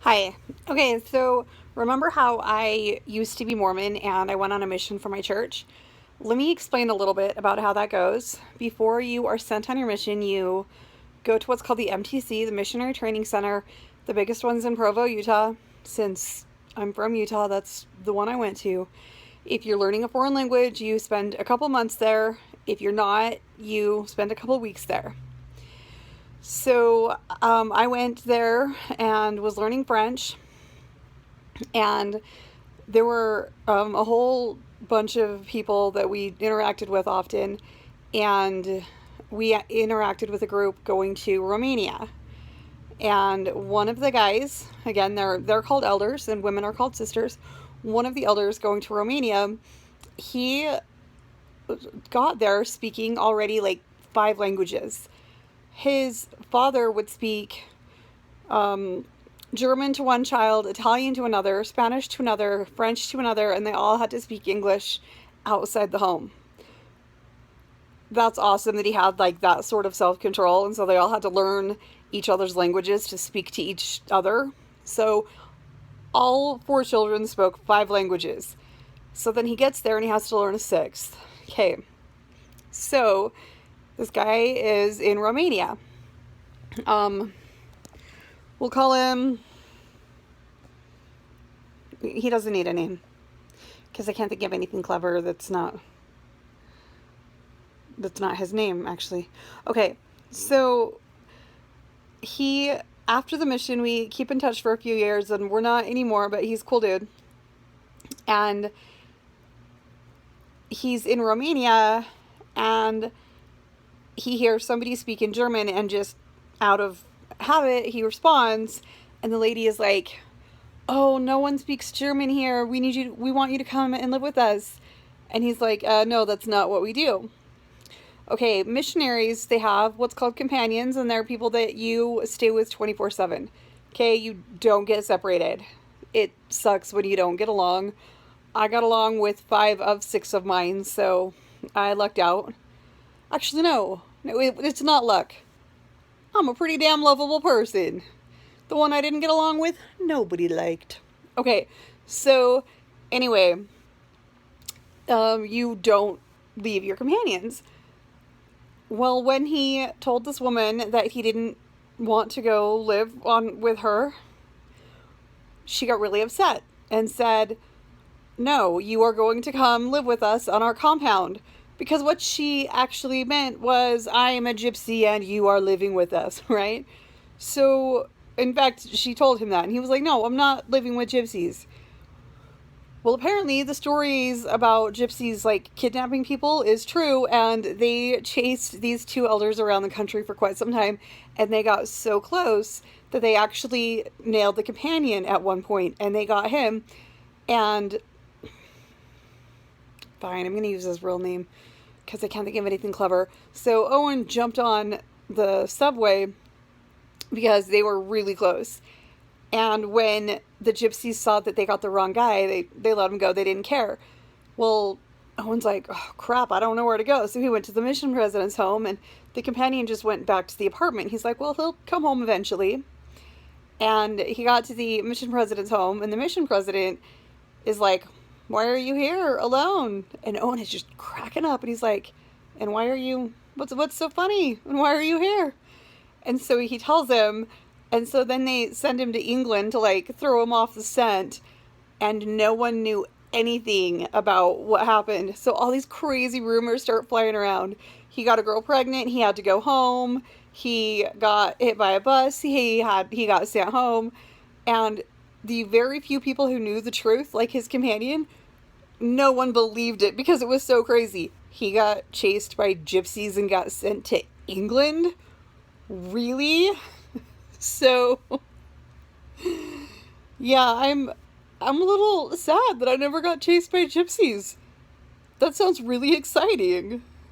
Hi. Okay, so remember how I used to be Mormon and I went on a mission for my church? Let me explain a little bit about how that goes. Before you are sent on your mission, you go to what's called the MTC, the Missionary Training Center. The biggest one's in Provo, Utah. Since I'm from Utah, that's the one I went to. If you're learning a foreign language, you spend a couple months there. If you're not, you spend a couple weeks there. So I went there and was learning French, and there were a whole bunch of people that we interacted with often, and we interacted with a group going to Romania. And one of the guys, again, they're called elders, and women are called sisters. One of the elders going to Romania, he got there speaking already like 5 languages. His father would speak German to one child, Italian to another, Spanish to another, French to another, and they all had to speak English outside the home. That's awesome that he had like that sort of self-control, and so they all had to learn each other's languages to speak to each other. So all 4 children spoke 5 languages. So then he gets there and he has to learn a 6th. Okay. So this guy is in Romania. We'll call him, he doesn't need a name because I can't think of anything clever that's not his name, actually. Okay, so he, after the mission, we keep in touch for a few years, and we're not anymore, but he's a cool dude. And he's in Romania, and he hears somebody speak in German, and just out of habit, he responds, and the lady is like, "Oh, no one speaks German here. We want you to come and live with us." And he's like, "No, that's not what we do." Okay, missionaries, they have what's called companions, and they're people that you stay with 24/7. Okay, you don't get separated. It sucks when you don't get along. I got along with 5 of 6 of mine, so I lucked out. Actually, no, it's not luck. I'm a pretty damn lovable person. The one I didn't get along with, nobody liked. Okay, so anyway, you don't leave your companions. Well, when he told this woman that he didn't want to go live on with her, she got really upset and said, "No, you are going to come live with us on our compound." Because what she actually meant was, "I am a gypsy and you are living with us," right? So, in fact, she told him that, and he was like, "No, I'm not living with gypsies." Well, apparently the stories about gypsies like kidnapping people is true, and they chased these 2 elders around the country for quite some time, and they got so close that they actually nailed the companion at one point, and they got him. And fine, I'm going to use his real name because I can't think of anything clever. So Owen jumped on the subway because they were really close. And when the gypsies saw that they got the wrong guy, they let him go. They didn't care. Well, Owen's like, "Oh, crap, I don't know where to go." So he went to the mission president's home, and the companion just went back to the apartment. He's like, "Well, he'll come home eventually." And he got to the mission president's home, and the mission president is like, "Why are you here alone?" And Owen is just cracking up, and he's like, "And why are you, what's so funny? And why are you here?" And so he tells him, and so then they send him to England to like throw him off the scent, and no one knew anything about what happened. So all these crazy rumors start flying around. He got a girl pregnant, he had to go home, he got hit by a bus, he got sent home, and the very few people who knew the truth, like his companion, no one believed it because it was so crazy. He got chased by gypsies and got sent to England? Really? So, yeah, I'm a little sad that I never got chased by gypsies. That sounds really exciting.